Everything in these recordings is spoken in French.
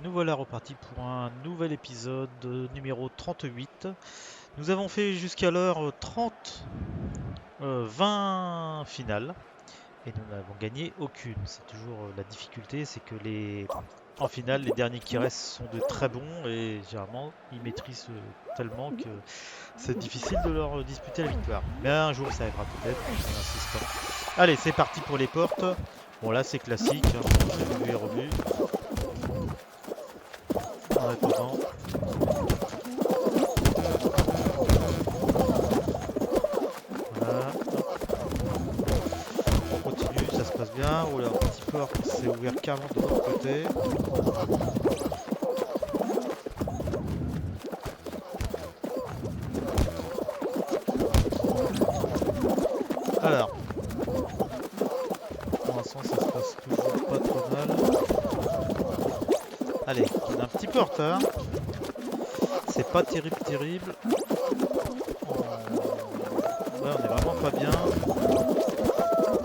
Nous voilà repartis pour un nouvel épisode numéro 38. Nous avons fait jusqu'à l'heure 20 finales et nous n'avons gagné aucune. C'est toujours la difficulté, c'est que en finale, les derniers qui restent sont de très bons et généralement ils maîtrisent tellement que c'est difficile de leur disputer la victoire. Mais un jour ça arrivera peut-être en insistant. Allez, c'est parti pour les portes. Bon là c'est classique, hein, c'est vu et revu. En attendant, voilà, on continue, ça se passe bien. Oh là, un petit peu, c'est ouvert carrément de l'autre côté. Alors, pour l'instant, ça se passe toujours pas trop mal. Allez, on est un petit peu en retard. C'est pas terrible, terrible. Ouais, on est vraiment pas bien.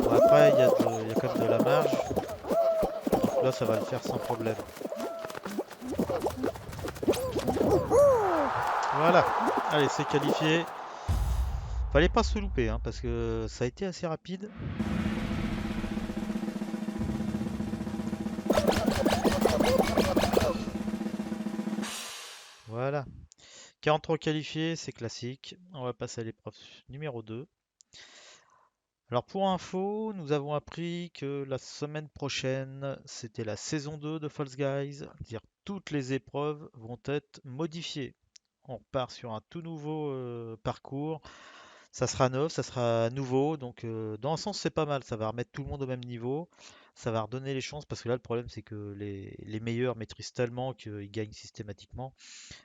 Bon, après, il y a quand même de la marge. Donc là, ça va le faire sans problème. Voilà. Allez, c'est qualifié. Fallait pas se louper, hein, parce que ça a été assez rapide. Voilà. 43 qualifiés, c'est classique. On va passer à l'épreuve numéro 2. Alors pour info, nous avons appris que la semaine prochaine, c'était la saison 2 de False Guys. C'est-à-dire toutes les épreuves vont être modifiées. On repart sur un tout nouveau parcours. Ça sera neuf, ça sera nouveau. Donc dans un sens, c'est pas mal. Ça va remettre tout le monde au même niveau. Ça va redonner les chances parce que là, le problème, c'est que les meilleurs maîtrisent tellement qu'ils gagnent systématiquement.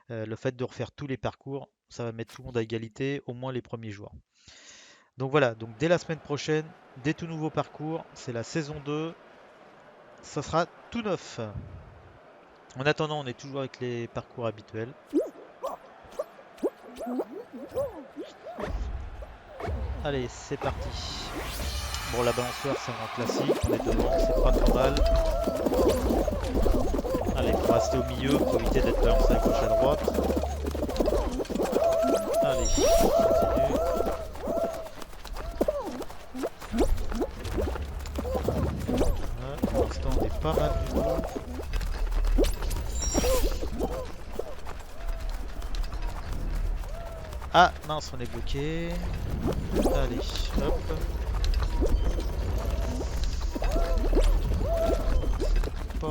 Le fait de refaire tous les parcours, ça va mettre tout le monde à égalité, au moins les premiers joueurs. Donc voilà, donc dès la semaine prochaine, des tout nouveaux parcours, c'est la saison 2, ça sera tout neuf. En attendant, on est toujours avec les parcours habituels. Allez, c'est parti. Bon, la balançoire, c'est un classique, on est devant, c'est pas trop mal. Allez, faut rester au milieu pour éviter d'être balancé à gauche à droite. Allez, on continue. Voilà, pour l'instant, on est pas mal du tout. Ah, mince, on est bloqué. Allez, hop. Pas...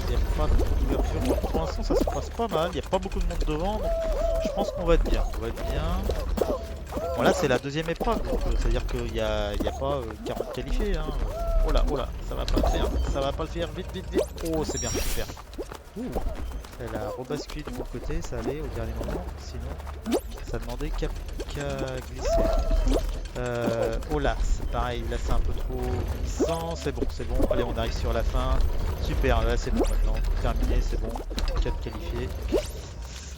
Il n'y a pas d'ouverture. Bon, pour l'instant, ça se passe pas mal. Il n'y a pas beaucoup de monde devant. Donc je pense qu'on va être bien. On va être bien. Bon, là, c'est la deuxième épreuve. Donc, c'est-à-dire qu'il n'y a pas 40 qualifiés. Hein. Oh là, ça va pas le faire. Ça va pas le faire. Vite, vite, vite. Oh, c'est bien, super. Ouh. Elle a rebasculé du bon côté. Ça allait au dernier moment. Sinon, ça demandait qu'à glisser. Oh là, c'est pareil, là c'est un peu trop glissant, c'est bon, c'est bon, allez on arrive sur la fin, super, là c'est bon maintenant, terminé, c'est bon, 4 qualifiés,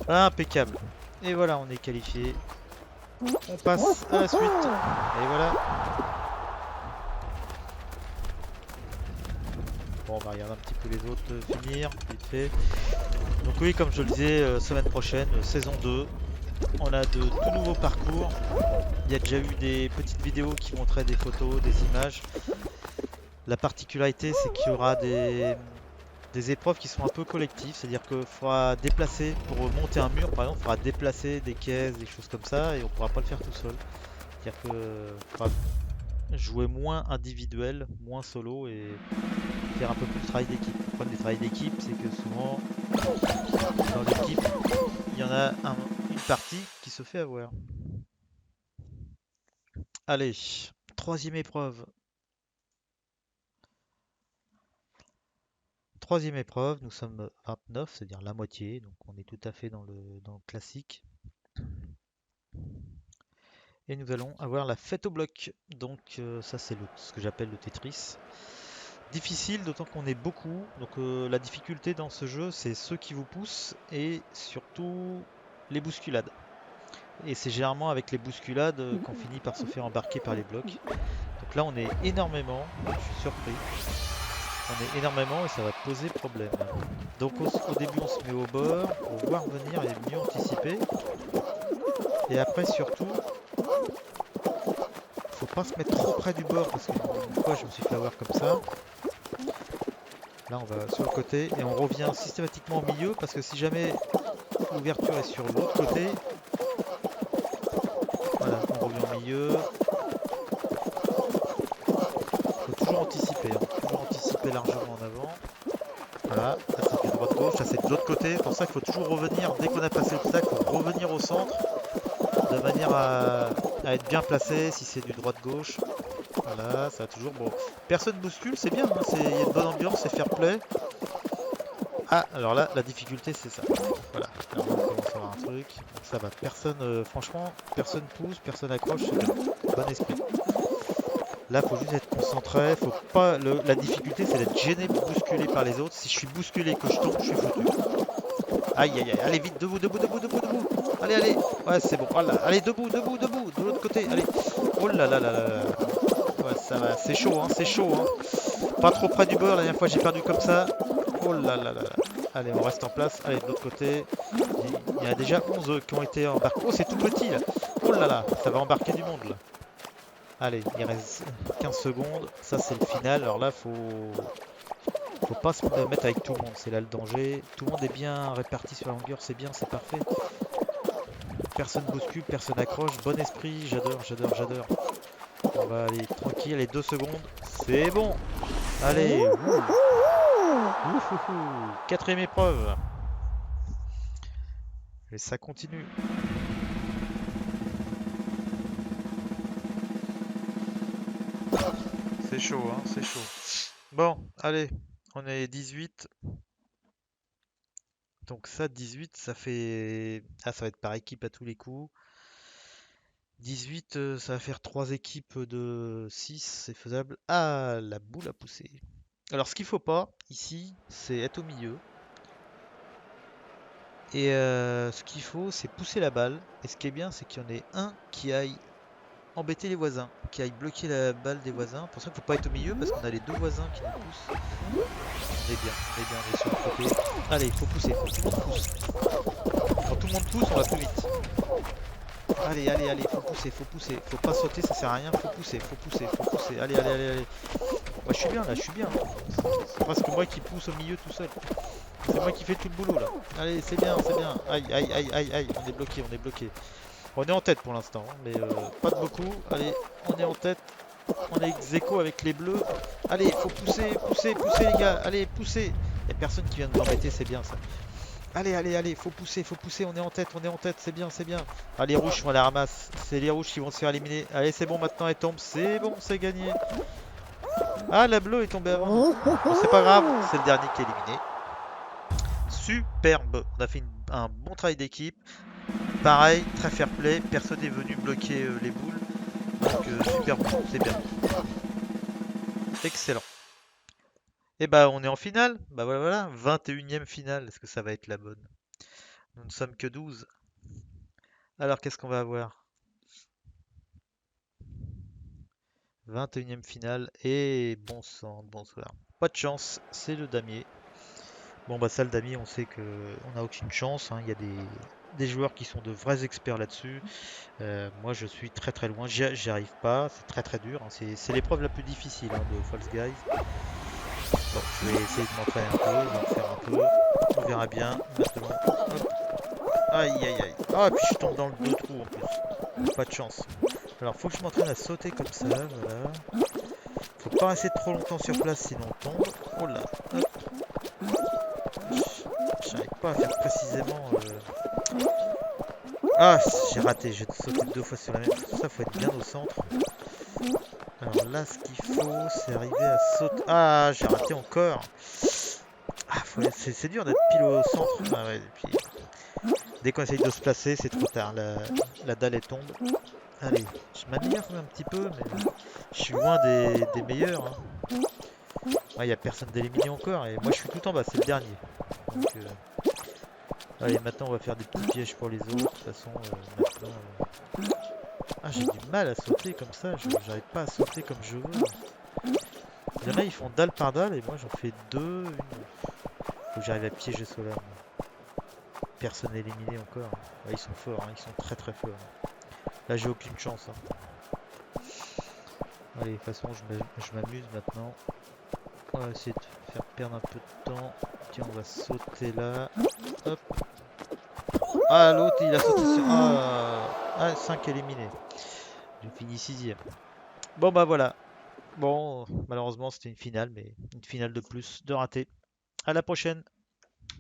impeccable, et voilà on est qualifié, on passe à la suite, et voilà, bon on va regarder un petit peu les autres finir, vite fait, donc oui comme je le disais, semaine prochaine, saison 2, on a de tout nouveaux parcours. Il y a déjà eu des petites vidéos qui montraient des photos, des images. La particularité, c'est qu'il y aura des épreuves qui sont un peu collectives, c'est-à-dire qu'il faudra déplacer, pour monter un mur par exemple, il faudra déplacer des caisses, des choses comme ça, et on ne pourra pas le faire tout seul. C'est-à-dire qu'il faudra jouer moins individuel, moins solo, et faire un peu plus de travail d'équipe. Le problème des travails d'équipe, c'est que souvent, dans l'équipe, il y en a une partie qui se fait avoir. Allez, troisième épreuve. Troisième épreuve, nous sommes 29, c'est-à-dire la moitié, donc on est tout à fait dans le classique. Et nous allons avoir la fête au bloc. Donc ça c'est ce que j'appelle le Tetris. Difficile, d'autant qu'on est beaucoup. Donc la difficulté dans ce jeu, c'est ceux qui vous poussent et surtout les bousculades. Et c'est généralement avec les bousculades qu'on finit par se faire embarquer par les blocs. Donc là on est énormément, je suis surpris. On est énormément et ça va poser problème. Donc au début on se met au bord pour voir venir et mieux anticiper. Et après surtout, faut pas se mettre trop près du bord parce qu'une fois je me suis fait avoir comme ça. Là on va sur le côté et on revient systématiquement au milieu parce que si jamais l'ouverture est sur l'autre côté, voilà, on revient au milieu. Faut toujours anticiper, hein, toujours anticiper largement en avant. Voilà, là ça fait droite-gauche, là c'est de l'autre côté, pour ça qu'il faut toujours revenir, dès qu'on a passé l'obstacle, il faut revenir au centre, de manière à être bien placé, si c'est du droite-gauche. Voilà, ça va toujours, bon, personne bouscule, c'est bien, hein, il y a une bonne ambiance, c'est fair play. Ah, alors là, la difficulté c'est ça, voilà, là, on commence à avoir un truc, donc ça va, personne, franchement, personne pousse, personne accroche, c'est bien, bon esprit. Là, faut juste être concentré. Faut pas. La difficulté, c'est d'être gêné, bousculé par les autres. Si je suis bousculé et que je tombe, je suis foutu. Aïe, aïe, aïe. Allez, vite, debout, debout, debout, debout, debout. Allez, allez. Ouais, c'est bon. Voilà. Allez, debout, debout, debout. De l'autre côté. Allez. Oh là là là là là. Ouais, ça va. C'est chaud, hein. C'est chaud, hein. Pas trop près du bord. La dernière fois, j'ai perdu comme ça. Oh là là là là. Allez, on reste en place. Allez, de l'autre côté. Il y en a déjà 11 qui ont été embarqués. Oh, c'est tout petit là. Oh là là. Ça va embarquer du monde là. Allez, il reste 15 secondes, ça c'est le final, alors là faut pas se mettre avec tout le monde, c'est là le danger. Tout le monde est bien réparti sur la longueur, c'est bien, c'est parfait. Personne bouscule, personne accroche, bon esprit, j'adore, j'adore, j'adore. On va aller tranquille, allez 2 secondes, c'est bon. Allez, quatrième épreuve. Et ça continue. C'est chaud, hein, c'est chaud. Bon, allez, on est 18. Donc ça, 18, ça fait... Ah, ça va être par équipe à tous les coups. 18, ça va faire 3 équipes de 6, c'est faisable. Ah, la boule à pousser. Alors, ce qu'il faut pas, ici, c'est être au milieu. Et ce qu'il faut, c'est pousser la balle. Et ce qui est bien, c'est qu'il y en ait un qui aille embêter les voisins, qui aille bloquer la balle des voisins. C'est pour ça qu'il faut pas être au milieu, parce qu'on a les deux voisins qui nous poussent. On est bien, on est bien, on est sur le côté. Allez, il faut pousser, faut que tout le monde pousse. Quand tout le monde pousse, on va plus vite. Allez, allez, allez, faut pousser, faut pousser. Faut pas sauter, ça sert à rien, faut pousser, faut pousser, faut pousser. Allez, allez, allez, allez. Ouais, je suis bien là, je suis bien. C'est presque moi qui pousse au milieu tout seul. C'est moi qui fais tout le boulot là. Allez, c'est bien, c'est bien. Aïe, aïe, aïe, aïe, aïe. On est bloqué, on est bloqué. On est en tête pour l'instant, hein, mais pas de beaucoup. Allez, on est en tête. On est ex-aequo avec les bleus. Allez, faut pousser, pousser, pousser les gars. Allez, pousser. Y'a personne qui vient de m'embêter, c'est bien ça. Allez, allez, allez, faut pousser, on est en tête, c'est bien, c'est bien. Ah, les rouges, on la ramasse. C'est les rouges qui vont se faire éliminer. Allez, c'est bon, maintenant elle tombe. C'est bon, c'est gagné. Ah, la bleue est tombée avant. Bon, c'est pas grave, c'est le dernier qui est éliminé. Superbe. On a fait un bon travail d'équipe. Pareil, très fair play. Personne n'est venu bloquer les boules. Donc, super bon, c'est bien. Excellent. Et bah, on est en finale. Bah voilà, 21e finale. Est-ce que ça va être la bonne? Nous ne sommes que 12. Alors, qu'est-ce qu'on va avoir? 21e finale. Et bon sang, bonsoir. Pas de chance, c'est le damier. Bon, bah, ça, le damier, on sait que on n'a aucune chance, hein. Il y a des joueurs qui sont de vrais experts là-dessus. Moi, je suis très très loin. J'y arrive pas. C'est très très dur, hein. C'est l'épreuve la plus difficile, hein, de False Guys. Bon, je vais essayer de m'entraîner un peu. On va en faire un peu. On verra bien. Maintenant, hop. Aïe aïe aïe. Ah, puis je tombe dans le deux trous en plus. Pas de chance. Alors, faut que je m'entraîne à sauter comme ça. Voilà. Faut pas rester trop longtemps sur place sinon on tombe. Oh là. Hop. J'arrive pas à faire précisément. Ah, j'ai raté. J'ai sauté 2 fois sur la même. Pour ça, faut être bien au centre. Alors là, ce qu'il faut, c'est arriver à sauter. Ah, j'ai raté encore. Ah, c'est dur d'être pile au centre. Ah ouais, et puis dès qu'on essaye de se placer, c'est trop tard. La dalle elle tombe. Allez, je m'améliore un petit peu, mais je suis loin des meilleurs, hein. Il n'y a personne d'éliminé encore, et moi je suis tout en bas, c'est le dernier. Donc, allez, maintenant on va faire des petits pièges pour les autres. De toute façon, maintenant. Ah, j'ai du mal à sauter comme ça, j'arrive pas à sauter comme je veux. Il y en a, ils font dalle par dalle et moi j'en fais deux. Faut que j'arrive à piéger cela. Personne n'est éliminé encore. Ouais, ils sont forts, hein, ils sont très très forts. Là j'ai aucune chance. Hein. Allez, de toute façon je m'amuse maintenant. On va essayer de faire perdre un peu de temps. Tiens, on va sauter là. Hop. Ah, l'autre il a sauté sur... Ah, 5 éliminés. J'ai fini 6ème. Bon bah voilà. Bon, malheureusement c'était une finale, mais une finale de plus de raté. À la prochaine.